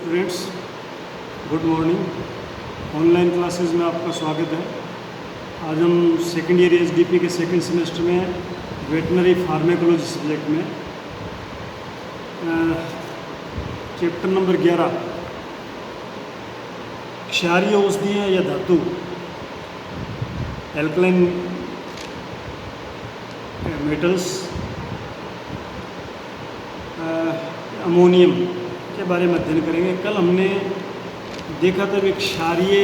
Students, good morning. Online classes में आपका स्वागत है। आज हम सेकेंड ईयर एसडीपी के सेकेंड सेमेस्टर में वेटनरी फार्मेकोलॉजी सब्जेक्ट में चैप्टर नंबर 11 क्षारीय औषधियाँ या धातु, एल्कलाइन मेटल्स, अमोनियम के बारे में अध्ययन करेंगे। कल हमने देखा था कि क्षारीय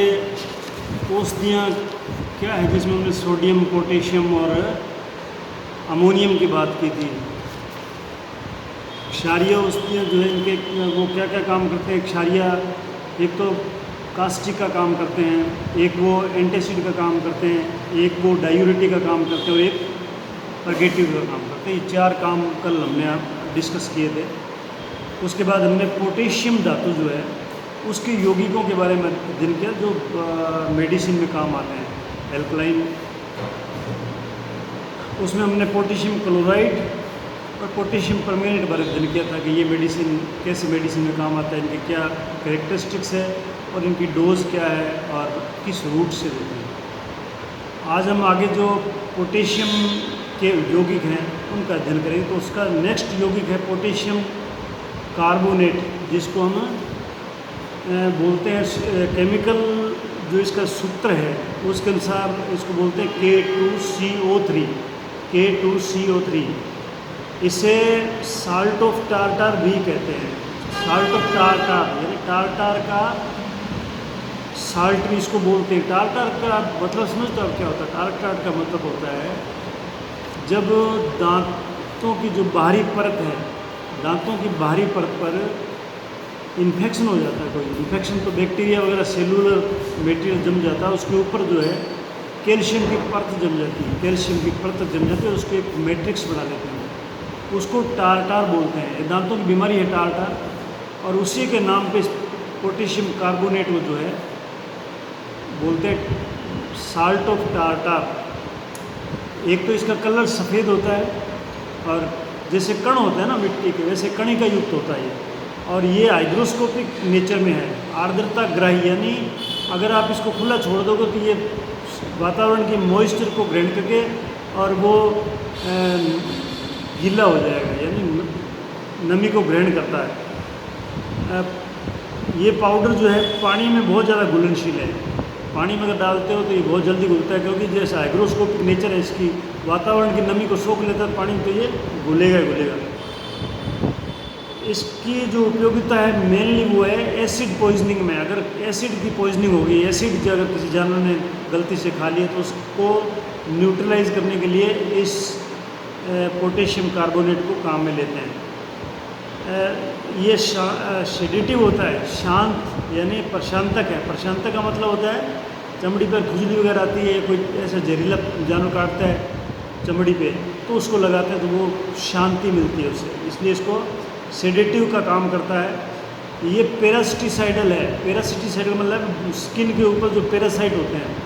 औषधियाँ क्या है, जिसमें हमने सोडियम, पोटेशियम और अमोनियम की बात की थी। क्षारीय औषधियाँ जो है इनके वो क्या क्या काम करते हैं। क्षारीय एक तो कास्टिक का काम करते हैं, एक वो एंटासिड का काम करते हैं, एक वो डायूरेटिक का काम करते हैं और एक परगेटिव का काम करते हैं। ये चार काम कल हमने डिस्कस किए थे। उसके बाद हमने पोटेशियम धातु जो है उसके यौगिकों के बारे में अध्ययन किया जो मेडिसिन में काम आते हैं, एल्कलाइन। उसमें हमने पोटेशियम क्लोराइड और पोटेशियम परमैंगनेट के बारे में अध्ययन किया था कि ये मेडिसिन कैसे मेडिसिन में काम आता है, इनके क्या कैरेक्टरिस्टिक्स है और इनकी डोज क्या है और किस रूट से देते हैं। आज हम आगे जो पोटेशियम के यौगिक हैं उनका अध्ययन करेंगे। तो उसका नेक्स्ट यौगिक है पोटेशियम कार्बोनेट, जिसको हम बोलते हैं केमिकल जो इसका सूत्र है उसके अनुसार इसको बोलते हैं K2CO3। K2CO3 इसे साल्ट ऑफ टार्टार भी कहते हैं। साल्ट ऑफ टार्टार यानी टार्टार का साल्ट भी इसको बोलते हैं। टार्टार का मतलब समझते हो क्या होता है? टार्टार का मतलब होता है जब दांतों की जो बाहरी परत है, दांतों की बाहरी परत पर इन्फेक्शन हो जाता है। कोई इन्फेक्शन तो बैक्टीरिया वगैरह सेलुलर मटेरियल जम जाता है, उसके ऊपर जो है कैल्शियम की परत जम जाती है। कैल्शियम की परत जम जाती है, उसको एक मैट्रिक्स बना लेते हैं, उसको टार्टार बोलते हैं। दांतों की बीमारी है टार्टार, और उसी के नाम पे पोटेशियम कार्बोनेट वो जो है बोलते हैं साल्ट ऑफ टार्टार। एक तो इसका कलर सफ़ेद होता है और जैसे कण होता है ना मिट्टी के, वैसे कणिका युक्त होता है ये, और ये हाइग्रोस्कोपिक नेचर में है। आर्द्रता ग्राही यानी अगर आप इसको खुला छोड़ दोगे तो ये वातावरण की मॉइस्चर को ग्रहण करके और वो गीला हो जाएगा, यानी नमी को ग्रहण करता है। ये पाउडर जो है पानी में बहुत ज़्यादा घुलनशील है। पानी में अगर डालते हो तो ये बहुत जल्दी घुलता है, क्योंकि जैसा हाइग्रोस्कोपिक नेचर है इसकी, वातावरण की नमी को सोख लेता है पानी, तो ये घुलेगा ही घुलेगा। इसकी जो उपयोगिता है मेनली वो है एसिड पॉइजनिंग में। अगर एसिड की पॉइजनिंग होगी, एसिड जो अगर किसी जानवर ने गलती से खा लिया तो उसको न्यूट्रलाइज करने के लिए इस पोटेशियम कार्बोनेट को काम में लेते हैं। ये सेडेटिव होता है, शांत यानी प्रशांतक है। प्रशांतक का मतलब होता है चमड़ी पर खुजली वगैरह आती है, कोई ऐसा जहरीला जानवर काटता है चमड़ी पे तो उसको लगाते हैं तो वो शांति मिलती है उससे, इसलिए इसको सेडेटिव का काम करता है। ये पैरासिटिसाइडल है। पैरासिटिसाइडल मतलब स्किन के ऊपर जो पैरासाइट होते हैं,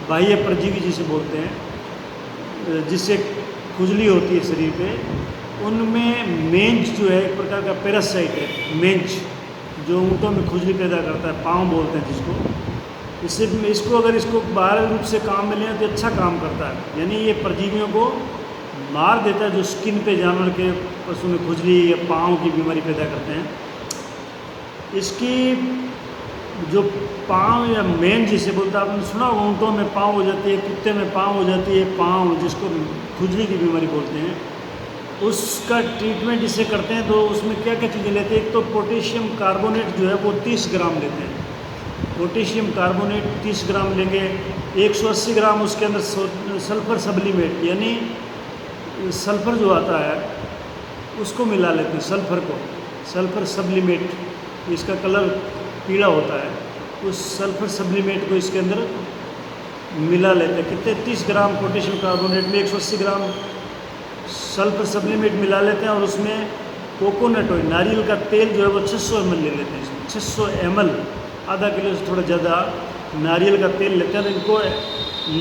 बाह्य परजीवी जिसे बोलते हैं, जिससे खुजली होती है शरीर पे, उनमें मेंज जो है एक प्रकार का पैरासाइट है। मेंज जो ऊँटों में खुजली पैदा करता है, पाँव बोलते हैं जिसको। इसको अगर इसको बाहरी रूप से काम में लें तो अच्छा काम करता है, यानी ये परजीवियों को मार देता है जो स्किन पे जानवर के पशु में खुजली या पाँव की बीमारी पैदा करते हैं। इसकी जो पाँव या मेन जिसे बोलता है, आपने सुना होगा ऊँटों में पाँव हो जाती है, कुत्ते में पाँव हो जाती है, पाँव जिसको खुजली की बीमारी बोलते हैं, उसका ट्रीटमेंट जिसे करते हैं तो उसमें क्या क्या चीज़ें लेते हैं। एक तो पोटेशियम कार्बोनेट जो है वो 30 ग्राम लेते हैं। पोटेशियम कार्बोनेट 30 ग्राम लेंगे। 180 ग्राम उसके अंदर सल्फर सब्लिमेट यानी सल्फ़र जो आता है उसको मिला लेते हैं, सल्फ़र को, सल्फ़र सब्लिमेट, इसका कलर पीला होता है, उस सल्फ़र सब्लिमेट को इसके अंदर मिला लेते हैं। कितने? 30 ग्राम पोटेशियम कार्बोनेट में 180 ग्राम सल्फ़र सब्लिमेट मिला लेते हैं, और उसमें कोकोनट ऑयल, नारियल का तेल जो है वो 600 ml ले लेते हैं। इसमें 600 ml, आधा किलो से थोड़ा ज़्यादा नारियल का तेल लेते हैं, और इनको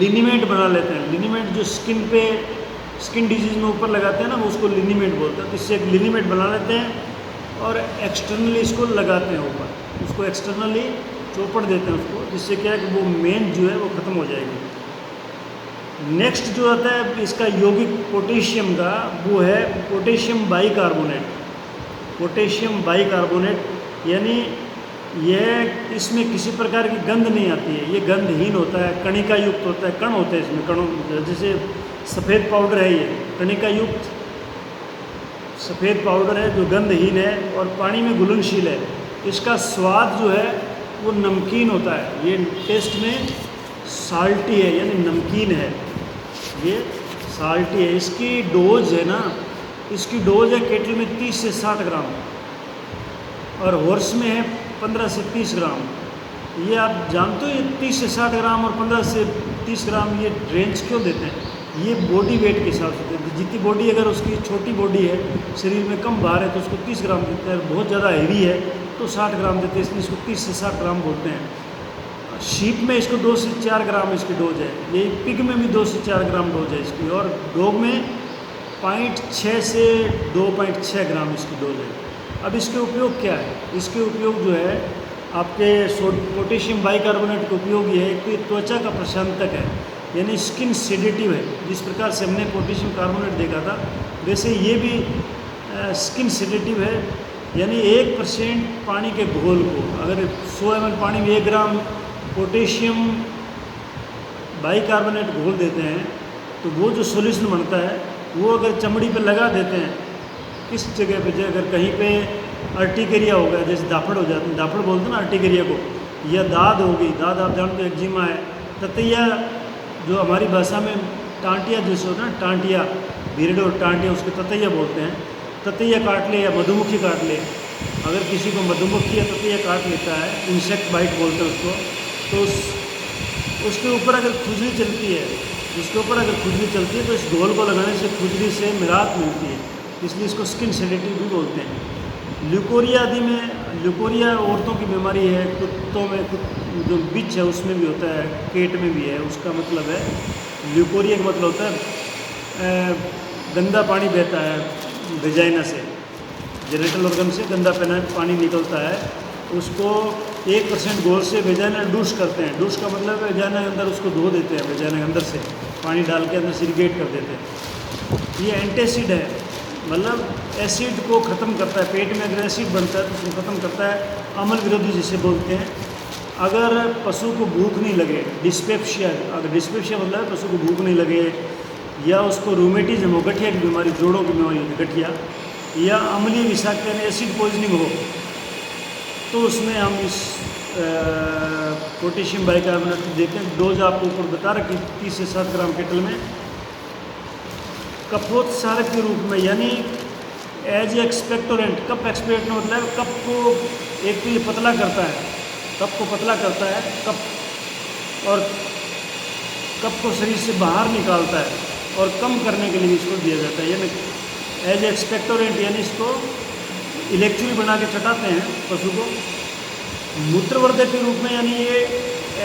लिनीमेंट बना लेते हैं। लिनीमेंट जो स्किन पे, स्किन डिजीज़ में ऊपर लगाते हैं ना, वो उसको लिनीमेंट बोलते हैं। तो इससे एक लिनीमेंट बना लेते हैं और एक्सटर्नली इसको लगाते हैं ऊपर। उसको एक्सटर्नली चौपड़ देते हैं उसको, जिससे क्या है कि वो मेन जो है वो ख़त्म हो जाएगी। नेक्स्ट जो आता है इसका यौगिक पोटेशियम का, वो है पोटेशियम बाइकार्बोनेट। पोटेशियम बाइकार्बोनेट यानी यह, इसमें किसी प्रकार की गंध नहीं आती है, ये गंधहीन होता है, कणिका युक्त होता है, कण होते हैं इसमें, कणों जैसे सफ़ेद पाउडर है, ये कणिका युक्त सफ़ेद पाउडर है जो गंधहीन है और पानी में घुलनशील है। इसका स्वाद जो है वो नमकीन होता है, ये टेस्ट में साल्टी है यानी नमकीन है, ये साल्टी है। इसकी डोज है ना, इसकी डोज है केटल में 30 से 60 ग्राम और हॉर्स में है 15 से 30 ग्राम। ये आप जानते हो ये 30 से 60 ग्राम और 15 से 30 ग्राम ये रेंज क्यों देते हैं? ये बॉडी वेट के हिसाब से देते हैं। जितनी बॉडी, अगर उसकी छोटी बॉडी है, शरीर में कम भार है तो उसको 30 ग्राम देते हैं, बहुत ज़्यादा हैवी है तो 60 ग्राम देते हैं, इसलिए इसको 30 से 60 ग्राम बोलते हैं। शीप में इसको 2 से 4 ग्राम इसकी डोज है, ये पिग में भी 2 से 4 ग्राम डोज है इसकी, और डॉग में 0.6 से 2.6 ग्राम इसकी डोज है। अब इसके उपयोग क्या है? इसके उपयोग जो है आपके पोटेशियम बाइकार्बोनेट का उपयोग ये है कि त्वचा का प्रशांतक है, यानी स्किन सेडेटिव है। जिस प्रकार से हमने पोटेशियम कार्बोनेट देखा था, वैसे ये भी स्किन सेडेटिव है, यानी 1% पानी के घोल को, अगर 100 ml पानी में 1 ग्राम पोटेशियम बाइकार्बोनेट घोल देते हैं तो वो जो सॉल्यूशन बनता है वो अगर चमड़ी पे लगा देते हैं, किस जगह पे, अगर कहीं पे अर्टिकेरिया हो गया, जैसे दाफड़ हो जाते हैं, दाफड़ बोलते हैं ना अर्टिकेरिया को, या दाद हो गई, दाद आप जानते हो एक्जिमा है, ततैया जो हमारी भाषा में टांटिया जैसे होता है ना, टांटिया, भिरड और टांटिया, उसको ततैया बोलते हैं। ततैया काट ले या मधुमक्खी काट ले, अगर किसी को मधुमक्खी या ततैया काट लेता है, इंसेक्ट बाइट बोलते हैं उसको, तो उसके ऊपर अगर खुजली चलती है, उसके ऊपर अगर खुजली चलती है तो इस घोल को लगाने से खुजली से निराहत मिलती है, इसलिए इसको स्किन सेडेटिव भी बोलते हैं। ल्यूकोरिया आदि में, ल्यूकोरिया औरतों की बीमारी है, कुत्तों में जो बिच है उसमें भी होता है, पेट में भी है, उसका मतलब है ल्यूकोरिया का मतलब होता है गंदा पानी बहता है वेजाइना से, जेनिटल ऑर्गन से गंदा पानी निकलता है, उसको 1% घोल से वेजाइना डूश करते हैं। डूश का मतलब वेजाइना के अंदर उसको धो देते हैं, वेजाइना के अंदर से पानी डाल के अंदर से इरिगेट कर देते हैं। ये एंटासिड है, मतलब एसिड को ख़त्म करता है, पेट में अगर एसिड बनता है तो उसको ख़त्म करता है। अम्ल विरोधी जिसे बोलते हैं। अगर पशु को भूख नहीं लगे, डिस्पेप्सिया, अगर डिस्पेप्सिया मतलब है पशु को भूख नहीं लगे, या उसको रूमेटिज्म हो, गठिया की बीमारी, जोड़ों की बीमारी होती है गठिया, या अम्लीय विषाक्त यानी एसिड पॉइजनिंग हो, तो उसमें हम इस पोटेशियम बाइकार्बोनेट देते हैं। डोज आपको ऊपर बता रखी 30 से 7 ग्राम केटल में। कफोत्सारक के रूप में, यानी एज एक्सपेक्टोरेंट, कफ एक्सपेक्टोरेंट मतलब कफ को एक तो ये पतला करता है, कफ को पतला करता है, कफ और कफ को शरीर से बाहर निकालता है और कम करने के लिए इसको दिया जाता है, यानी एज एक्सपेक्टोरेंट, यानी इसको इलेक्ट्रिक बना के चटाते हैं पशु को। मूत्रवर्धक के रूप में, यानी ये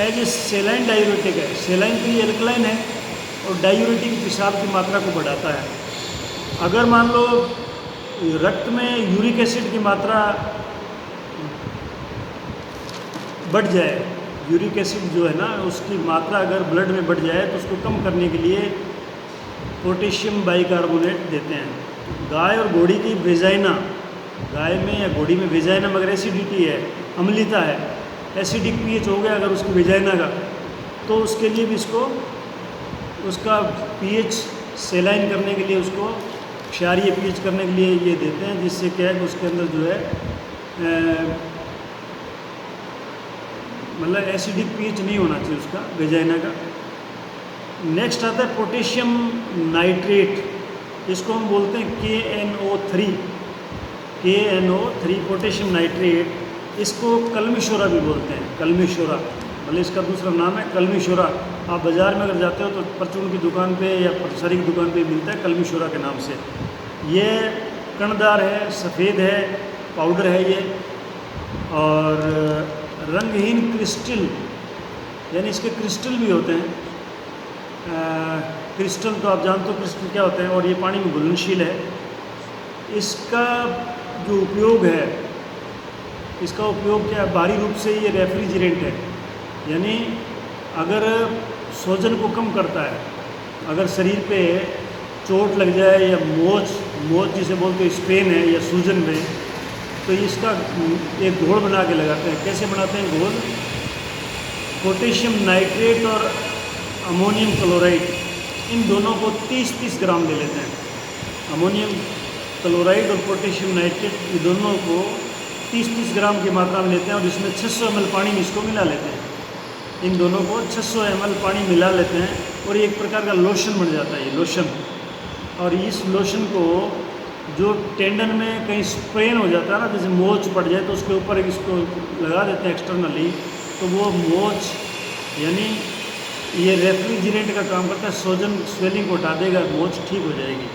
एज ए सेलाइन डायूरेटिक है, सेलाइन तो ये एल्कलाइन है और डायूरेटिक पेशाब की मात्रा को बढ़ाता है। अगर मान लो रक्त में यूरिक एसिड की मात्रा बढ़ जाए, यूरिक एसिड जो है ना उसकी मात्रा अगर ब्लड में बढ़ जाए तो उसको कम करने के लिए पोटेशियम बाइकार्बोनेट देते हैं। गाय और घोड़ी की वेजाइना, गाय में या घोड़ी में वेजाइना में अगर एसिडिटी है, अम्लता है, एसिडिक पीएच हो गया अगर उसकी वेजाइना का, तो उसके लिए भी इसको उसका पीएच सेलाइन करने के लिए, उसको क्षारीय पीएच करने के लिए ये देते हैं, जिससे क्या है कि उसके अंदर जो है मतलब एसिडिक पीएच नहीं होना चाहिए उसका, वेजाइना का। नेक्स्ट आता है पोटेशियम नाइट्रेट, इसको हम बोलते हैं KNO3, पोटेशियम नाइट्रेट। इसको कलमीशोरा भी बोलते हैं, कलमीशोरा मतलब इसका दूसरा नाम है कलमीशोरा। आप बाज़ार में अगर जाते हो तो परचून की दुकान पे या पटसारी की दुकान पे मिलता है कलमीशोरा के नाम से। ये कणदार है, सफ़ेद है, पाउडर है ये, और रंगहीन क्रिस्टल, यानी इसके क्रिस्टल भी होते हैं। क्रिस्टल तो आप जानते हो क्रिस्टल क्या होते हैं, और ये पानी में घुलनशील है। इसका जो उपयोग है इसका उपयोग क्या है, बाहरी रूप से ये रेफ्रिजरेंट है, यानी अगर सूजन को कम करता है। अगर शरीर पे चोट लग जाए या मोच जिसे बोलते हैं स्पेन है या सूजन में, तो इसका एक घोल बना के लगाते हैं। कैसे बनाते हैं घोल? पोटेशियम नाइट्रेट और अमोनियम क्लोराइड, इन दोनों को 30-30 ग्राम ले लेते हैं। अमोनियम क्लोराइड और पोटेशियम नाइट्रेट, ये दोनों को 30-30 ग्राम की मात्रा में लेते हैं और इसमें 600 ml पानी में इसको मिला लेते हैं। इन दोनों को 600 ml पानी मिला लेते हैं और एक प्रकार का लोशन बन जाता है, ये लोशन। और इस लोशन को जो टेंडन में कहीं स्प्रेन हो जाता है ना, जैसे मोच पड़ जाए तो उसके ऊपर इसको लगा देते हैं एक्सटर्नली, तो वो मोच यानी ये रेफ्रिजरेंट का काम करता है, सूजन स्वेलिंग को हटा देगा, मोच ठीक हो जाएगी।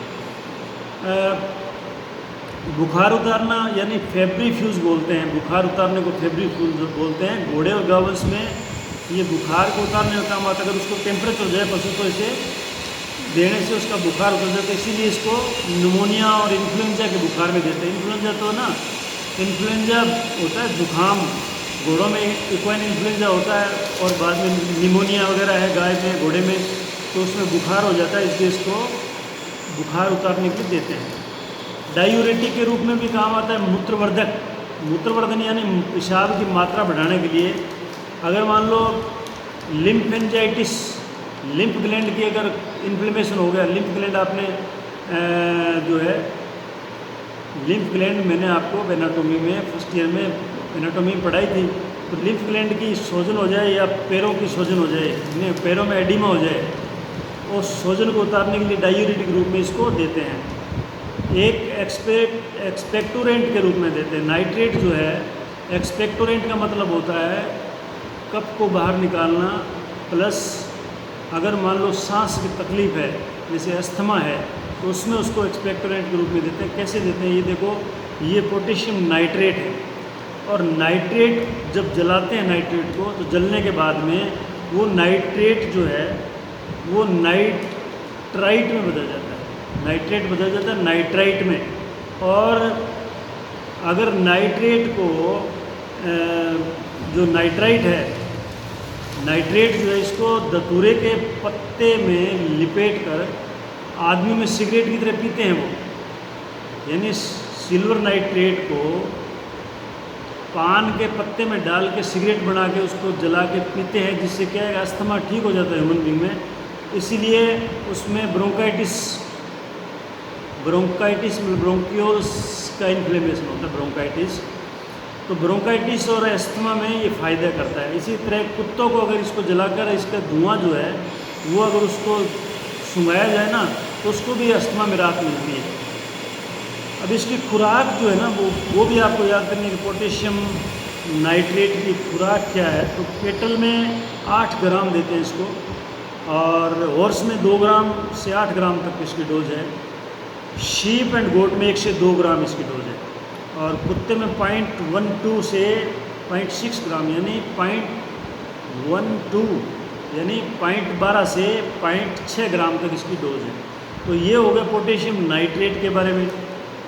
बुखार उतारना यानी फेब्रिफ्यूज बोलते हैं, बुखार उतारने को फेब्रिफ्यूज बोलते हैं। घोड़े और गॉवल्स में ये बुखार को उतारने का काम आता है। अगर उसको टेम्परेचर हो जाए पशु को इसे देने से उसका बुखार उतर जाता है, इसीलिए इसको निमोनिया और इन्फ्लुएंजा के बुखार में देते हैं। इन्फ्लुएंजा तो ना, इन्फ्लुएंजा होता है जुखाम, घोड़ों में इक्वाइन इन्फ्लुएंजा होता है और बाद में निमोनिया वगैरह है गाय में, घोड़े में, तो उसमें बुखार हो जाता है, इसलिए इसको बुखार उतारने के लिए देते हैं। डायूरेटिक के रूप में भी काम आता है। मूत्रवर्धक, मूत्रवर्धन यानी पेशाब की मात्रा बढ़ाने के लिए। अगर मान लो लिम्फेंजाइटिस, लिम्फ ग्लैंड की अगर इन्फ्लेमेशन हो गया, लिम्फ ग्लैंड आपने जो है लिम्फ ग्लैंड मैंने आपको एनाटोमी में फर्स्ट ईयर में एनाटोमी में पढ़ाई थी, तो लिम्फ ग्लैंड की सूजन हो जाए या पैरों की सूजन हो जाए, पैरों में एडिमा हो जाए, और सूजन को उतारने के लिए डायूरेटिक रूप में इसको देते हैं। एक एक्सपेक्टोरेंट के रूप में देते हैं। नाइट्रेट जो है, एक्सपेक्टोरेंट का मतलब होता है कफ को बाहर निकालना, प्लस अगर मान लो सांस की तकलीफ़ है जैसे अस्थमा है तो उसमें उसको एक्सपेक्टोरेंट के रूप में देते हैं। कैसे देते हैं? ये देखो, ये पोटेशियम नाइट्रेट है, और नाइट्रेट जब जलाते हैं नाइट्रेट को, तो जलने के बाद में वो नाइट्रेट जो है वो नाइट्राइट में बदल जाता है, नाइट्रेट बदल जाता है नाइट्राइट में। और अगर नाइट्रेट को जो नाइट्राइट है, नाइट्रेट जो है इसको धतूरे के पत्ते में लिपेट कर आदमी में सिगरेट की तरह पीते हैं वो। यानी सिल्वर नाइट्रेट को पान के पत्ते में डाल के सिगरेट बना के उसको जला के पीते हैं, जिससे क्या है अस्थमा ठीक हो जाता है ह्यूमन बींग में। इसीलिए उसमें ब्रोंकाइटिस ब्रोंकियोल्स का इन्फ्लेमेशन होता है, ब्रोंकाइटिस। तो ब्रोंकाइटिस और अस्थमा में ये फ़ायदा करता है। इसी तरह कुत्तों को अगर इसको जलाकर इसका धुआं जो है वो अगर उसको सुंघाया जाए ना, तो उसको भी अस्थमा में राहत मिलती है। अब इसकी खुराक जो है ना वो भी आपको याद करनी है कि पोटेशियम नाइट्रेट की खुराक क्या है। तो केटल में 8 ग्राम देते हैं इसको, और हॉर्स में 2 ग्राम से 8 ग्राम तक इसकी डोज है। शीप एंड गोट में 1 से 2 ग्राम इसकी डोज है, और कुत्ते में 0.12 से 0.6 ग्राम यानी 0.12 यानी 0.12 से 0.6 ग्राम तक इसकी डोज है। तो ये हो गया पोटेशियम नाइट्रेट के बारे में।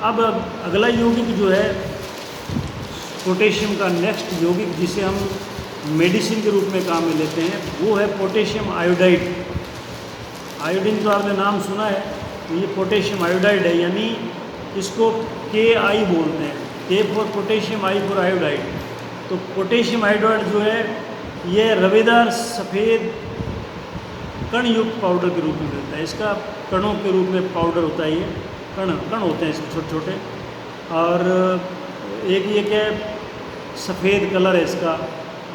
अब अगला यौगिक जो है पोटेशियम का नेक्स्ट यौगिक जिसे हम मेडिसिन के रूप में काम में लेते हैं, वो है पोटेशियम आयोडाइड। आयोडीन तो आपने नाम सुना है, तो ये पोटेशियम आयोडाइड है, यानी इसको KI बोलते हैं, K for potassium, I for iodide. तो पोटेशियम आयोडाइड जो है ये रवेदार सफ़ेद कण युक्त पाउडर के रूप में मिलता है। इसका कणों के रूप में पाउडर होता है, ये कण होते हैं इसके छोटे छोटे, और एक ये क्या सफ़ेद कलर है इसका,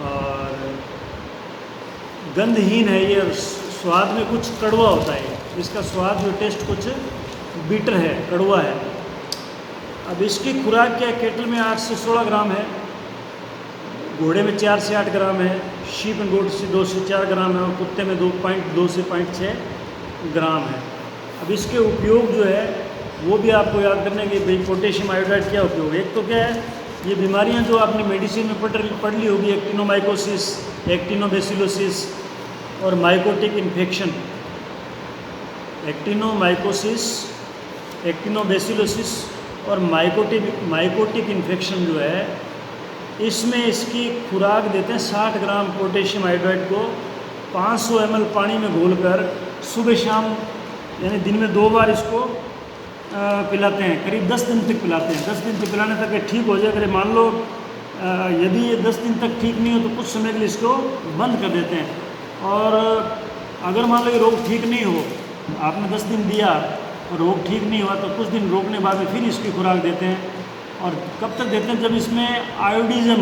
और गंधहीन है ये, स्वाद में कुछ कड़वा होता है इसका स्वाद, जो टेस्ट कुछ बीटर है, कड़वा है। अब इसकी खुराक क्या है? केटल में 8 से 16 ग्राम है, घोड़े में 4 से 8 ग्राम है, शीप एंड गोट से 2 से 4 ग्राम है, और कुत्ते में 2.2 से 0.6 ग्राम है। अब इसके उपयोग जो है वो भी आपको याद करना है कि भाई पोटेशियम आयोडाइड क्या उपयोग है। एक तो क्या है, ये बीमारियां जो आपने मेडिसिन में पढ़ ली होगी, एक्टिनोमाइकोसिस, एक्टिनोबैसिलोसिस और माइकोटिक इन्फेक्शन। एक्टिनोमाइकोसिस, एक्टिनोबैसिलोसिस और माइकोटिक इन्फेक्शन जो है इसमें इसकी खुराक देते हैं 60 ग्राम पोटेशियम हाइड्राइड को 500 ml पानी में घोलकर सुबह शाम यानी दिन में 2 बार इसको पिलाते हैं। करीब 10 दिन तक पिलाते हैं। 10 दिन तक पिलाने तक ये ठीक हो जाए। अगर मान लो यदि ये 10 दिन तक ठीक नहीं हो तो कुछ समय के लिए इसको बंद कर देते हैं। और अगर मान लो ये रोग ठीक नहीं हो, आपने 10 दिन दिया और रोग ठीक नहीं हुआ तो कुछ दिन रोकने बाद में फिर इसकी खुराक देते हैं। और कब तक देते हैं? जब इसमें आयोडीज़म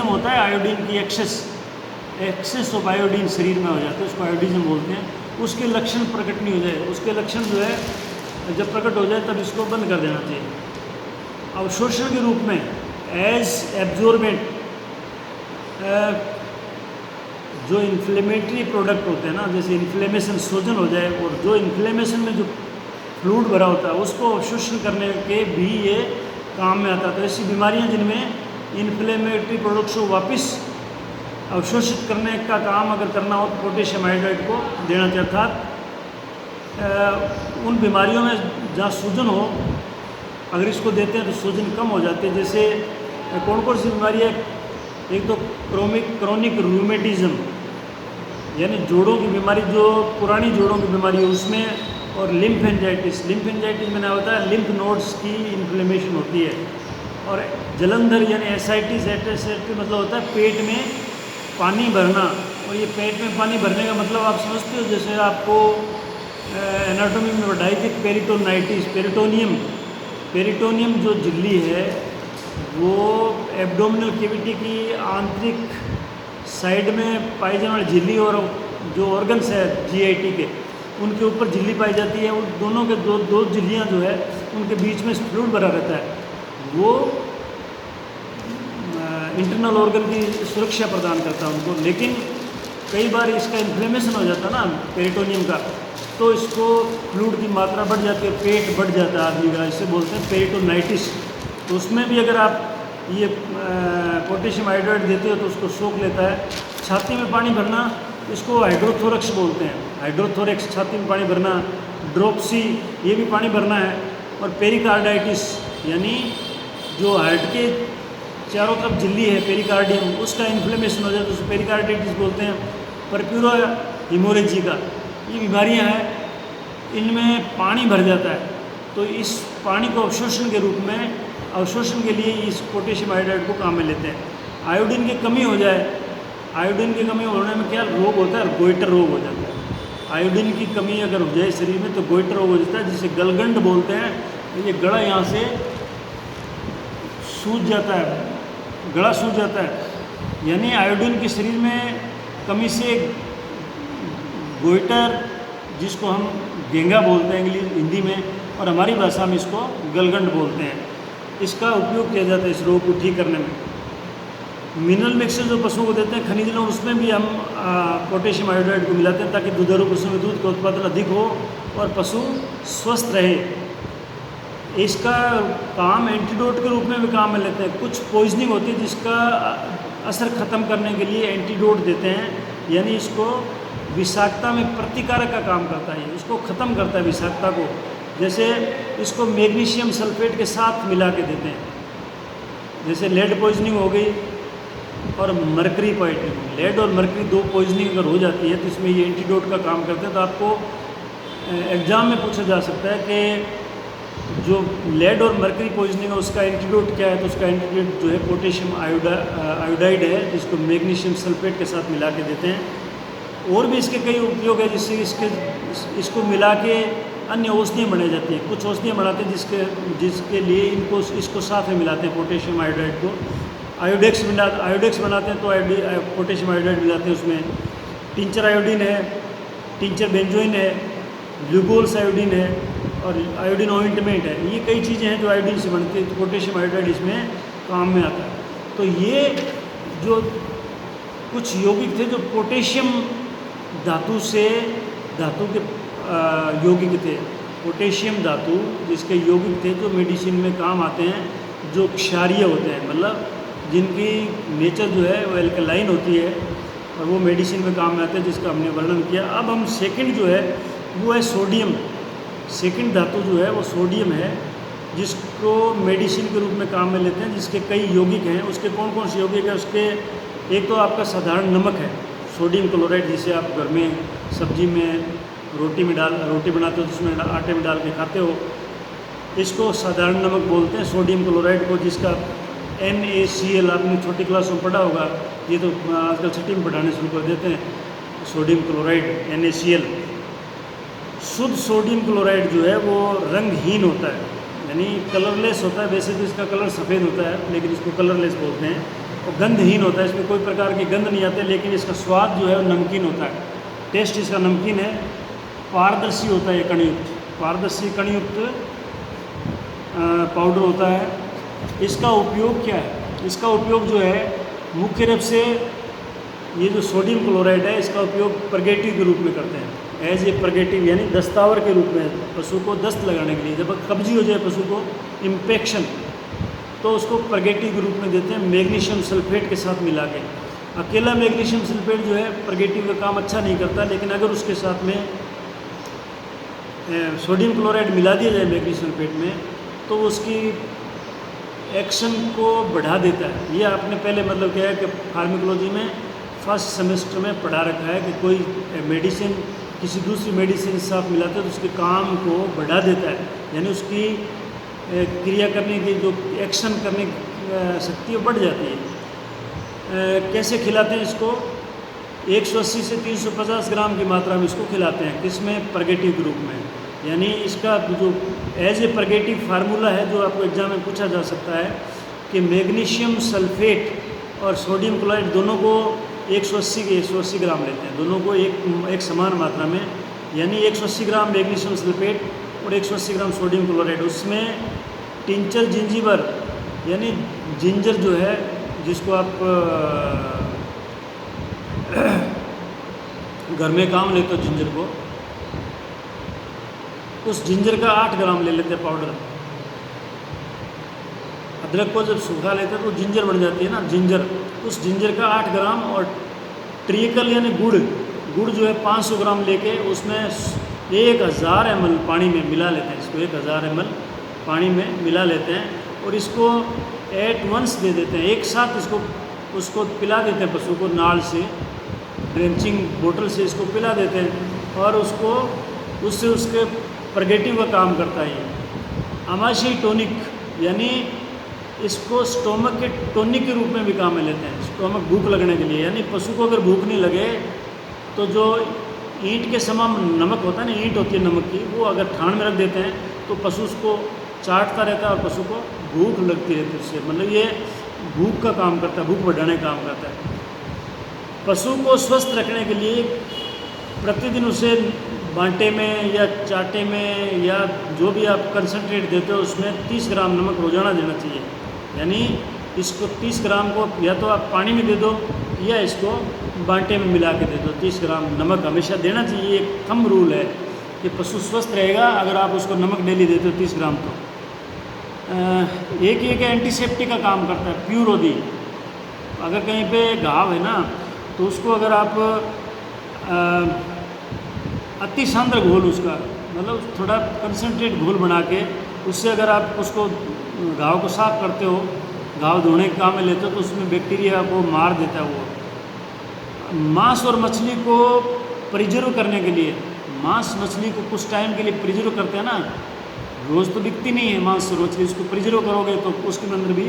होता है, आयोडीन की एक्सेस ऑफ आयोडीन शरीर में हो जाता है, उसको आयोडीज़म बोलते हैं। उसके लक्षण प्रकट नहीं हो जाए, उसके लक्षण जो है जब प्रकट हो जाए तब इसको बंद कर देना चाहिए। अवशोषण के रूप में एज एब्जॉर्बेंट जो इन्फ्लेमेटरी प्रोडक्ट होते हैं ना, जैसे इन्फ्लेमेशन सोजन हो जाए और जो इन्फ्लेमेशन में जो फ्लूइड भरा होता है उसको अवशोषण करने के भी ये काम में आता है। तो ऐसी बीमारियां जिनमें इन्फ्लेमेटरी प्रोडक्ट्स को वापस अवशोषित करने का काम अगर करना हो तो पोटेशियम हाइड्राइड को देना चाहिए। अर्थात उन बीमारियों में जहाँ सूजन हो, अगर इसको देते हैं तो सूजन कम हो जाती है। जैसे कौन कौन सी बीमारी है? एक तो क्रोनिक रूमेटिज्म यानी जोड़ों की बीमारी, जो पुरानी जोड़ों की बीमारी है उसमें, और लिम्फेंजाइटिस मैंने होता है लिम्फ नोड्स की इन्फ्लेमेशन होती है। और जलंधर यानी एसाइटिस मतलब होता है पेट में पानी भरना। और ये पेट में पानी भरने का मतलब आप समझते हो, जैसे आपको एनाटॉमी में पढ़ाई थी पेरिटोनाइटिस, पेरिटोनियम जो झिल्ली है वो एब्डोमिनल कैविटी की आंतरिक साइड में पाई जाने वाली झिल्ली और जो ऑर्गन्स है जीआईटी के उनके ऊपर झिल्ली पाई जाती है। उन दोनों के दो झिल्लियाँ जो है उनके बीच में फ्लूइड भरा रहता है, वो इंटरनल ऑर्गन की सुरक्षा प्रदान करता है उनको। लेकिन कई बार इसका इन्फ्लेमेशन हो जाता है ना पेरिटोनियम का, तो इसको फ्लूइड की मात्रा बढ़ जाती है, पेट बढ़ जाता है आदमी का, इसे बोलते हैं पेरिटोनाइटिस। तो उसमें भी अगर आप ये पोटेशियम हाइड्राइड देते हो तो उसको सोख लेता है। छाती में पानी भरना, इसको हाइड्रोथोरक्स बोलते हैं, हाइड्रोथोरक्स छाती में पानी भरना। ड्रोप्सी ये भी पानी भरना है। और पेरिकार्डाइटिस यानी जो हार्ट के चारों तरफ झिल्ली है पेरिकार्डियम, उसका इन्फ्लेमेशन हो जाए तो उसको पेरिकार्डाइटिस बोलते हैं। परप्यूरा हिमोरेजिका ये बीमारियां हैं, इनमें पानी भर जाता है। तो इस पानी को अवशोषण के रूप में, अवशोषण के लिए इस पोटेशियम हाइड्राइड को काम में लेते हैं। आयोडीन की कमी हो जाए, आयोडीन की कमी होने में क्या रोग होता है? गोइटर रोग हो जाता है। आयोडीन की कमी अगर हो जाए शरीर में तो गोइटर रोग हो जाता है, जिसे गलगंड बोलते हैं। ये गला यहाँ से सूज जाता है, गला सूज जाता है। यानी आयोडीन के शरीर में कमी से गोइटर, जिसको हम गेंगा बोलते हैं इंग्लिश हिंदी में, और हमारी भाषा में इसको गलगंड बोलते हैं, इसका उपयोग किया जाता है इस रोग को ठीक करने में। मिनरल मिक्सर जो पशुओं को देते हैं खनिज लवण, उसमें भी हम पोटेशियम हाइड्राइड को मिलाते हैं ताकि दुधारू पशुओं में दूध का उत्पादन अधिक हो और पशु स्वस्थ रहे। इसका काम एंटीडोट के रूप में भी काम में लेते हैं। कुछ पॉइजनिंग होती है जिसका असर ख़त्म करने के लिए एंटीडोट देते हैं, यानी इसको विषाक्तता में प्रतिकारक का काम करता है, इसको ख़त्म करता है विषाक्तता को। जैसे इसको मैग्नीशियम सल्फेट के साथ मिला के देते हैं, जैसे लेड पॉइजनिंग हो गई और मरकरी पॉइजनिंग। लेड और मरकरी दो पॉइजनिंग अगर हो जाती है तो इसमें ये एंटीडोट का काम करते हैं। तो आपको एग्ज़ाम में पूछा जा सकता है कि जो लेड और मरकरी पॉइजनिंग है उसका एंटीडोट क्या है, तो उसका एंटीडोट जो है पोटेशियम आयोडाइड है, जिसको मैग्नीशियम सल्फेट के साथ मिला के देते हैं। और भी इसके कई उपयोग है, जिससे इसको मिला के अन्य औषधियाँ बनाई जाती हैं। कुछ औषधियाँ बनाते हैं जिसके लिए इसको साथ में मिलाते हैं पोटेशियम आयोडाइड को। आयोडेक्स बनाते हैं तो पोटेशियम आयोडाइड मिलाते हैं उसमें। टिंचर आयोडीन है, टिंचर बेंजोइन है, ग्लूकोल्स आयोडीन है और आयोडीन ऑइंटमेंट है। ये कई चीज़ें हैं जो आयोडीन से बनती है, तो पोटेशियम आयोडाइड इसमें काम में आता है। तो ये जो कुछ यौगिक थे जो पोटेशियम धातु के यौगिक थे, पोटेशियम धातु जिसके यौगिक थे जो मेडिसिन में काम आते हैं, जो क्षारीय होते हैं, मतलब जिनकी नेचर जो है वो एल्कलाइन होती है और वो मेडिसिन में काम में आते हैं, जिसका हमने वर्णन किया। अब हम सेकंड जो है वो है सोडियम। सेकंड धातु जो है वो सोडियम है, जिसको मेडिसिन के रूप में काम में लेते हैं, जिसके कई यौगिक हैं। उसके कौन कौन से यौगिक हैं? उसके एक तो आपका साधारण नमक है, सोडियम क्लोराइड, जिसे आप घर में सब्जी में रोटी बनाते हो तो उसमें आटे में डाल के खाते हो। इसको साधारण नमक बोलते हैं, सोडियम क्लोराइड को, जिसका NaCl आपने छोटी क्लास में पढ़ा होगा। ये तो आजकल छठी में पढ़ाने शुरू कर देते हैं, सोडियम क्लोराइड NaCl। शुद्ध सोडियम क्लोराइड जो है वो रंगहीन होता है, यानी कलरलेस होता है। वैसे तो इसका कलर सफ़ेद होता है, लेकिन इसको कलरलेस बोलते हैं। और गंधहीन होता है, इसमें कोई प्रकार की गंध नहीं आती, लेकिन इसका स्वाद जो है वो नमकीन होता है। टेस्ट इसका नमकीन है। पारदर्शी होता है, ये कणयुक्त, पारदर्शी कणयुक्त पाउडर होता है। इसका उपयोग क्या है? इसका उपयोग जो है मुख्य रूप से ये जो सोडियम क्लोराइड है, इसका उपयोग परगेटिव के रूप में करते हैं, एज ए परगेटिव, यानी दस्तावर के रूप में। पशु को दस्त लगाने के लिए, जब कब्जी हो जाए पशु को, इम्पेक्शन, तो उसको परगेटिव के रूप में देते हैं, मैग्नीशियम सल्फेट के साथ मिला के। अकेला मैग्नीशियम सल्फेट जो है परगेटिव का काम अच्छा नहीं करता, लेकिन अगर उसके साथ में सोडियम क्लोराइड मिला दिया जाए मैग्नीशियम सल्फेट में, तो उसकी एक्शन को बढ़ा देता है। ये आपने पहले मतलब क्या है कि फार्माकोलॉजी में फर्स्ट सेमेस्टर में पढ़ा रखा है कि कोई मेडिसिन किसी दूसरी मेडिसिन के साथ मिलाते हैं तो उसके काम को बढ़ा देता है, यानी उसकी क्रिया करने की, जो एक्शन करने की शक्ति वो बढ़ जाती है। कैसे खिलाते हैं इसको? 180 से 350 ग्राम की मात्रा में इसको खिलाते हैं। किसमें? परगेटिव के रूप में। यानी इसका जो एज ए परगेटिव फार्मूला है, जो आपको एग्जाम में पूछा जा सकता है कि मैग्नीशियम सल्फेट और सोडियम क्लोराइड दोनों को 180 ग्राम लेते हैं, दोनों को एक समान मात्रा में, यानी 180 ग्राम मैग्नीशियम सल्फेट और 180 ग्राम सोडियम क्लोराइड। उसमें टिंचर जिंजीबर, यानी जिंजर जो है, जिसको आप घर में काम लेते हो जिंजर को, उस जिंजर का 8 ग्राम ले लेते हैं पाउडर। अदरक को जब सूखा लेते हैं तो जिंजर बन जाती है ना, जिंजर, उस जिंजर का 8 ग्राम। और ट्रिकल यानी गुड़ जो है 500 ग्राम लेके उसमें 1000 ml पानी में मिला लेते हैं। इसको 1000 ml पानी में मिला लेते हैं और इसको एट वंस दे देते हैं, एक साथ उसको पिला देते हैं पशु को, नाल से, ड्रेंचिंग बोतल से इसको पिला देते हैं और उससे उसके परगेटिव का काम करता है। अमाशी टोनिक, यानी इसको स्टोमक के टोनिक के रूप में भी काम में लेते हैं, स्टोमक भूख लगने के लिए। यानी पशु को अगर भूख नहीं लगे तो जो ईंट के समान नमक होता है ना, ईंट होती है नमक की, वो अगर ठाण में रख देते हैं तो पशु उसको चाटता रहता है और पशु को भूख लगती रहती है उससे। मतलब ये भूख का काम करता है, भूख बढ़ाने का काम करता है। पशु को स्वस्थ रखने के लिए प्रतिदिन उसे बांटे में या चाटे में या जो भी आप कंसनट्रेट देते हो उसमें 30 ग्राम नमक रोजाना देना चाहिए। यानी इसको 30 ग्राम को या तो आप पानी में दे दो या इसको बांटे में मिला के दे दो। 30 ग्राम नमक हमेशा देना चाहिए, एक थंब रूल है कि पशु स्वस्थ रहेगा अगर आप उसको नमक डेली देते हो 30 ग्राम। तो एक एंटीसेप्टिक का काम करता है, प्यूरोदी। अगर कहीं पे घाव है ना तो उसको अगर आप अति सांद्र घोल, उसका मतलब थोड़ा कंसनट्रेट घोल बना के उससे अगर आप उसको घाव को साफ करते हो, घाव धोने के काम में लेते हो, तो उसमें बैक्टीरिया को मार देता है वो। मांस और मछली को प्रिजर्व करने के लिए, मांस मछली को कुछ टाइम के लिए प्रिजर्व करते हैं ना, रोज़ तो बिकती नहीं है मांस और मछली, उसको प्रिजर्व करोगे तो उसके अंदर भी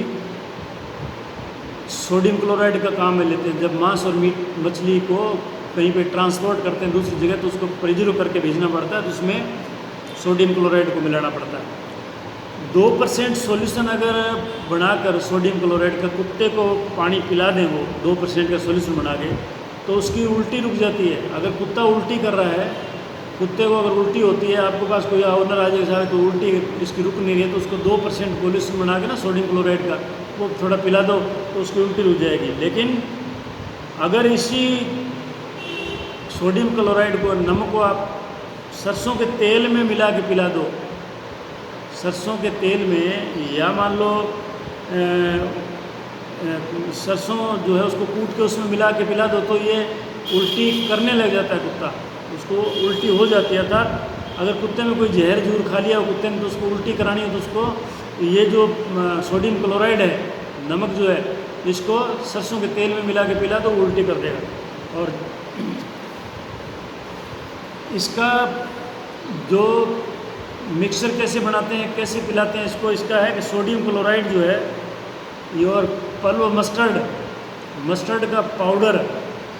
सोडियम क्लोराइड का काम में लेते हैं। जब मांस और मीट मछली को कहीं पे ट्रांसपोर्ट करते हैं दूसरी जगह तो उसको प्रिजर्व करके भेजना पड़ता है, तो उसमें सोडियम क्लोराइड को मिलाना पड़ता है। 2% सॉल्यूशन अगर बनाकर सोडियम क्लोराइड का कुत्ते को पानी पिला दें, वो 2% का सॉल्यूशन बना के, तो उसकी उल्टी रुक जाती है। अगर कुत्ता उल्टी कर रहा है, कुत्ते को अगर उल्टी होती है, आपके पास कोई ओनर आ जाए तो उल्टी इसकी रुक नहीं रही है, तो उसको 2% सॉल्यूशन बना के ना सोडियम क्लोराइड का वो थोड़ा पिला दो तो उसकी उल्टी रुक जाएगी। लेकिन अगर इसी सोडियम क्लोराइड को, नमक को आप सरसों के तेल में मिला के पिला दो, सरसों के तेल में, या मान लो सरसों जो है उसको कूट के उसमें मिला के पिला दो, तो ये उल्टी करने लग जाता है कुत्ता, उसको उल्टी हो जाती है। अर्थात अगर कुत्ते में कोई जहर जूर खा लिया कुत्ते ने तो उसको उल्टी करानी है तो उसको ये जो सोडियम क्लोराइड है, नमक जो है, इसको सरसों के तेल में मिला के पिला तो उल्टी कर देगा। और इसका जो मिक्सर कैसे बनाते हैं, कैसे पिलाते हैं इसको, इसका है कि सोडियम क्लोराइड जो है ये, और पल्व मस्टर्ड का पाउडर,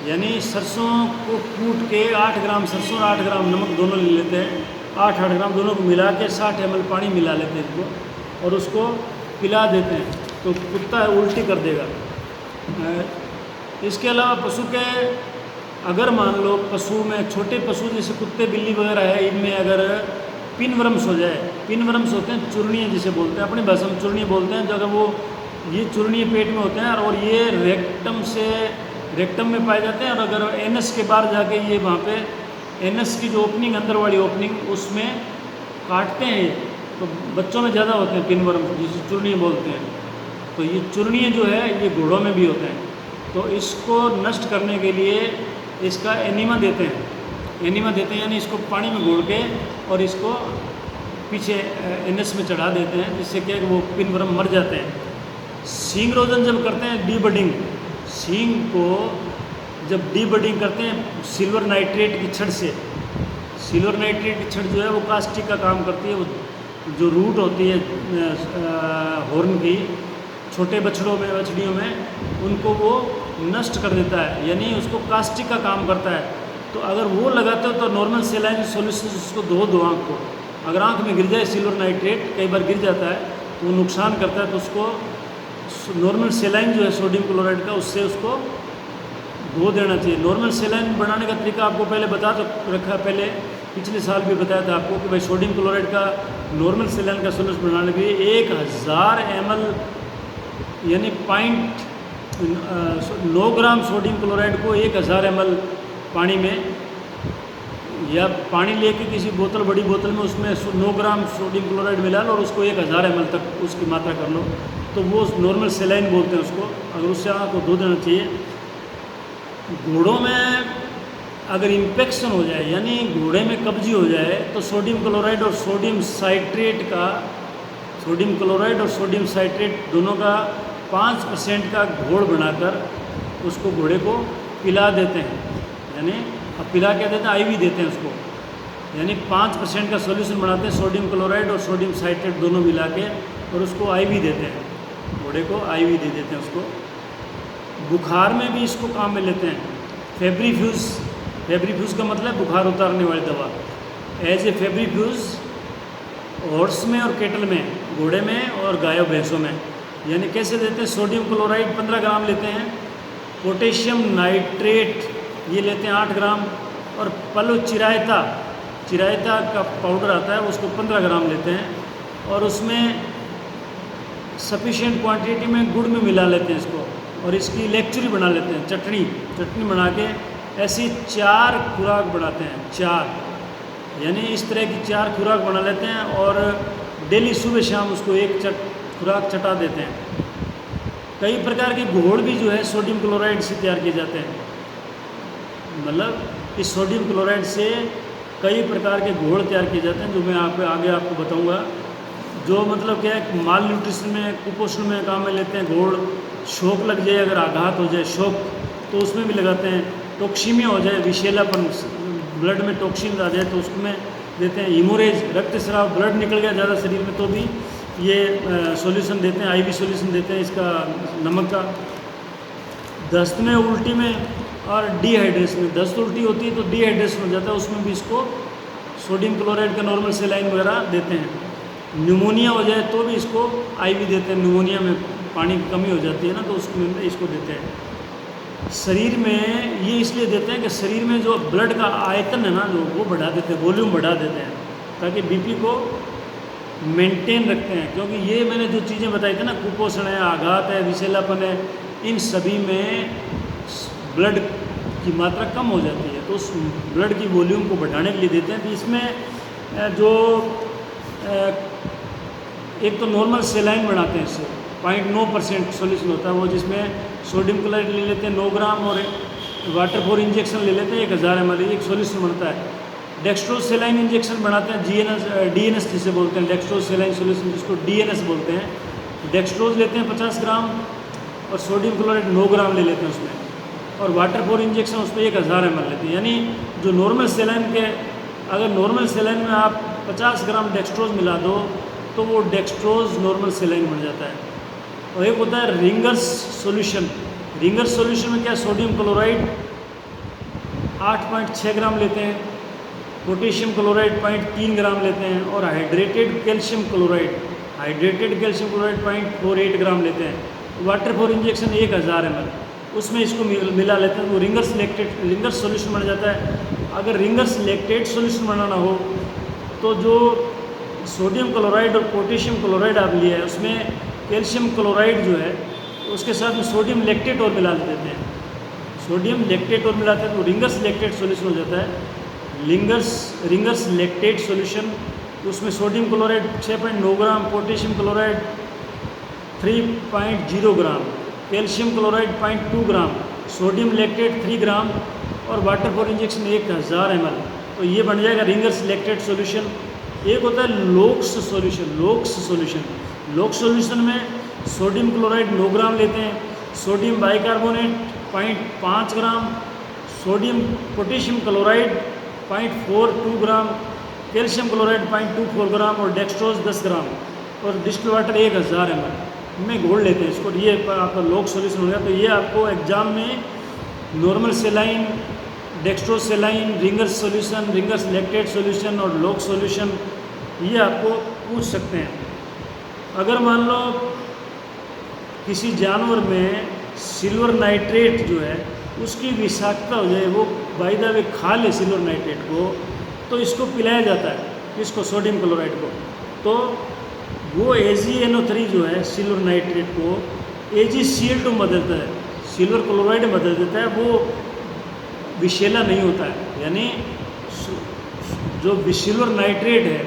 यानी सरसों को कूट के 8 ग्राम सरसों और 8 ग्राम नमक दोनों ले लेते हैं, 8 ग्राम दोनों को मिला के 60 ml पानी मिला लेते हैं इसको, और उसको पिला देते हैं तो कुत्ता उल्टी कर देगा। इसके अलावा पशु के, अगर मान लो पशु में, छोटे पशु जैसे कुत्ते बिल्ली वगैरह है, इनमें अगर पिनवर्म्स हो जाए, पिनवर्म्स होते हैं चूर्णियाँ जिसे बोलते हैं, अपनी भाषा में चूर्णियाँ बोलते हैं, जो अगर वो ये चूर्णियाँ पेट में होते हैं और ये रेक्टम में पाए जाते हैं, और अगर एनस के बाहर जाके ये वहाँ पे एनस की जो ओपनिंग, अंदर वाली ओपनिंग, उसमें काटते हैं तो बच्चों में ज़्यादा होते हैं पिनवर्म, जिसे चूर्णियाँ बोलते हैं। तो ये चूर्णियाँ जो है ये घोड़ों में भी होते हैं, तो इसको नष्ट करने के लिए इसका एनीमा देते हैं, यानी इसको पानी में घोल के और इसको पीछे एनएस में चढ़ा देते हैं, जिससे क्या वो पिनवर्म मर जाते हैं। सींग रोधन जब करते हैं, डीबडिंग, सींग को जब डीबडिंग करते हैं सिल्वर नाइट्रेट की छड़ से, सिल्वर नाइट्रेट की छड़ जो है वो कास्टिक का काम करती है, वो जो रूट होती है हॉर्न की, छोटे बछड़ियों में उनको वो नष्ट कर देता है, यानी उसको कास्टिक का काम करता है। तो अगर वो लगाते हो तो नॉर्मल सेलाइन सॉल्यूशन उसको धो आँख को, अगर आँख में गिर जाए सिल्वर नाइट्रेट, कई बार गिर जाता है तो वो नुकसान करता है, तो उसको नॉर्मल सेलाइन जो है सोडियम क्लोराइड का, उससे उसको धो देना चाहिए। नॉर्मल सेलाइन बनाने का तरीका आपको पहले बता तो रखा, पहले पिछले साल भी बताया था आपको कि भाई सोडियम क्लोराइड का नॉर्मल सेलाइन का सोल्यूशन बनाने के लिए 1000 ml यानी 9 ग्राम सोडियम क्लोराइड को 1000 ml पानी में, या पानी लेके किसी बोतल, बड़ी बोतल में, उसमें 9 ग्राम सोडियम क्लोराइड मिला लो और उसको 1000 ml तक उसकी मात्रा कर लो, तो वो नॉर्मल सेलाइन बोलते हैं उसको। अगर उससे आँख को धो देना चाहिए। घोड़ों में अगर इन्फेक्शन हो जाए, यानी घोड़े में कब्जी हो जाए, तो सोडियम क्लोराइड और सोडियम साइट्रेट दोनों का 5% का घोल बनाकर उसको घोड़े को पिला देते हैं, यानी अब पिला क्या देते हैं, आईवी देते हैं उसको, यानी 5% का सॉल्यूशन बनाते हैं सोडियम क्लोराइड और सोडियम साइट्रेट दोनों मिला के, और उसको आईवी देते हैं, घोड़े को आईवी दे देते हैं उसको। बुखार में भी इसको काम में लेते हैं। फेब्रीफ्यूज का मतलब बुखार उतारने वाली दवा, एज ए फेब्रीफ्यूज हॉर्स में और केटल में, घोड़े में और गाय भैंसों में। यानी कैसे देते हैं, सोडियम क्लोराइड 15 ग्राम लेते हैं, पोटेशियम नाइट्रेट ये लेते हैं 8 ग्राम, और पल्व चिरायता का पाउडर आता है उसको 15 ग्राम लेते हैं, और उसमें सफिशिएंट क्वांटिटी में गुड़ में मिला लेते हैं इसको, और इसकी लेक्चुरी बना लेते हैं, चटनी बना के ऐसी 4 खुराक बनाते हैं, 4, यानी इस तरह की 4 खुराक बना लेते हैं, और डेली सुबह शाम उसको एक खुराक चटा देते हैं। कई प्रकार के घोल भी जो है सोडियम क्लोराइड से तैयार किए जाते हैं, मतलब इस सोडियम क्लोराइड से कई प्रकार के घोल तैयार किए जाते हैं, जो मैं आगे आपको बताऊंगा। जो मतलब क्या है, माल न्यूट्रिशन में, कुपोषण में काम में लेते हैं घोल। शोक लग जाए, अगर आघात हो जाए शोक, तो उसमें भी लगाते हैं। टॉक्सीमिया हो जाए, विषैलापन, ब्लड में टॉक्सिन आ जाए तो उसमें देते हैं। हीमोरेज, रक्तस्राव, ब्लड निकल गया ज़्यादा शरीर में, तो भी ये सॉल्यूशन देते हैं, आईवी सॉल्यूशन देते हैं इसका, नमक का। दस्त में, उल्टी में और डिहाइड्रेशन में, दस्त उल्टी होती है तो डिहाइड्रेशन हो जाता है, उसमें भी इसको सोडियम क्लोराइड का नॉर्मल सेलाइन वगैरह देते हैं। न्यूमोनिया हो जाए तो भी इसको आईवी देते हैं, न्यूमोनिया में पानी की कमी हो जाती है ना, तो उसमें इसको देते हैं। शरीर में ये इसलिए देते हैं कि शरीर में जो ब्लड का आयतन है ना, जो वो बढ़ा देते हैं, वॉल्यूम बढ़ा देते हैं, ताकि बीपी को मेंटेन रखते हैं। क्योंकि ये मैंने जो चीज़ें बताई थी ना, कुपोषण है, आघात है, विषैलापन है, इन सभी में ब्लड की मात्रा कम हो जाती है, तो उस ब्लड की वॉल्यूम को बढ़ाने के लिए देते हैं। तो इसमें जो एक तो नॉर्मल सेलाइन बनाते हैं, इससे 0.9% सॉल्यूशन होता है वो, जिसमें सोडियम क्लोराइड ले लेते हैं 9 ग्राम, और वाटर फॉर इंजेक्शन ले लेते हैं 1000 ml, एक सॉल्यूशन बनता है। डेक्स्ट्रोज सेलाइन इंजेक्शन बनाते हैं, डीएनएस जिसे बोलते हैं, डेक्स्ट्रोज सेलाइन सोल्यूशन जिसको डीएनएस बोलते हैं। डेक्स्ट्रोज लेते हैं 50 ग्राम और सोडियम क्लोराइड 9 ग्राम ले लेते हैं उसमें, और वाटर फॉर इंजेक्शन उसमें 1000 ml लेते हैं। यानी जो नॉर्मल सेलाइन के, अगर नॉर्मल सेलाइन में आप 50 ग्राम डेक्स्ट्रोज मिला दो तो वो डेक्स्ट्रोज नॉर्मल सेलाइन बन जाता है। और एक होता है रिंगर्स सॉल्यूशन। रिंगर्स सॉल्यूशन में क्या, सोडियम क्लोराइड 8.6 ग्राम लेते हैं, पोटेशियम क्लोराइड 0.3 ग्राम लेते हैं, और हाइड्रेटेड कैल्शियम क्लोराइड 0.48 ग्राम लेते हैं। वाटर फॉर इंजेक्शन 1000 ml, उसमें इसको मिला लेते हैं, वो रिंगर्स सॉल्यूशन बन जाता है। अगर रिंगर्स लैक्टेट सॉल्यूशन बनाना हो तो जो सोडियम क्लोराइड और पोटेशियम क्लोराइड आप लिया है उसमें कैल्शियम क्लोराइड जो है उसके साथ में सोडियम लैक्टेट और मिला देते हैं, सोडियम लैक्टेट और मिलाते हैं तो रिंगर्स लैक्टेट सॉल्यूशन हो जाता है। रिंगर्स लैक्टेट सॉल्यूशन, उसमें सोडियम क्लोराइड 6.9 ग्राम, पोटेशियम क्लोराइड 3.0 ग्राम, कैल्शियम क्लोराइड 0.2 ग्राम, सोडियम लैक्टेट 3 ग्राम और वाटर फॉर इंजेक्शन 1000 ml। तो ये बन जाएगा रिंगर्स लैक्टेट सॉल्यूशन। एक होता है लोक्स सॉल्यूशन। लोक्स सॉल्यूशन में सोडियम क्लोराइड 9 ग्राम लेते हैं, सोडियम बाइकार्बोनेट 0.5 ग्राम, पोटेशियम क्लोराइड 0.42 ग्राम, कैल्शियम क्लोराइड 0.24 ग्राम और डेक्स्ट्रोज 10 ग्राम और डिस्टिल्ड वाटर 1000 ml में घोल लेते हैं इसको। ये आपका लोक सॉल्यूशन हो गया। तो ये आपको एग्जाम में normal saline, dextrose सेलाइन, ringers solution, ringers lactate solution और लोक सॉल्यूशन ये आपको पूछ सकते हैं। अगर मान लो किसी जानवर में सिल्वर नाइट्रेट जो है उसकी विषाक्तता हो जाए, वो बाय द वे खा ले सिल्वर नाइट्रेट को, तो इसको पिलाया जाता है, इसको सोडियम क्लोराइड को, तो वो AgNO3 जो है सिल्वर नाइट्रेट को AgCl2 में बदलता है, सिल्वर क्लोराइड में बदल देता है, वो विषैला नहीं होता है। यानी जो सिल्वर नाइट्रेट है,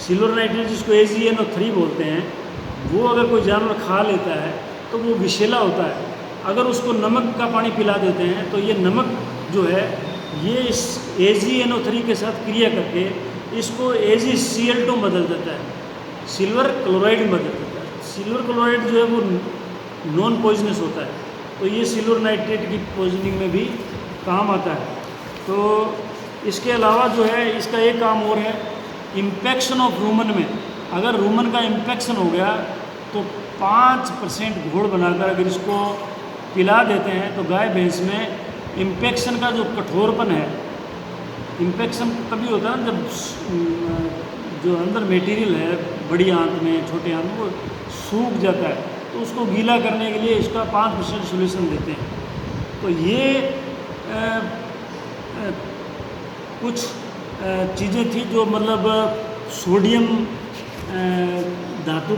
सिल्वर नाइट्रेट जिसको AgNO3 बोलते हैं, वो अगर कोई जानवर खा लेता है तो वो विषैला होता है। अगर उसको नमक का पानी पिला देते हैं तो ये नमक जो है ये इस AgNO3 के साथ क्रिया करके इसको AgCl2 में बदल देता है, सिल्वर क्लोराइड में बदल देता है। सिल्वर क्लोराइड जो है वो नॉन पॉइजनस होता है, तो ये सिल्वर नाइट्रेट की पॉइजनिंग में भी काम आता है। तो इसके अलावा जो है इसका एक काम और है, इम्पेक्शन ऑफ रूमन में, अगर रूमन का इम्पेक्शन हो गया तो 5% घोल बनाकर अगर इसको पिला देते हैं तो गाय भैंस में इम्पेक्शन का जो कठोरपन है, इम्पेक्शन तभी होता है ना जब जो अंदर मटेरियल है बड़ी आंत में, छोटे आंत में, वो सूख जाता है, तो उसको गीला करने के लिए इसका 5% सोल्यूशन देते हैं। तो ये कुछ चीज़ें थी जो मतलब सोडियम धातु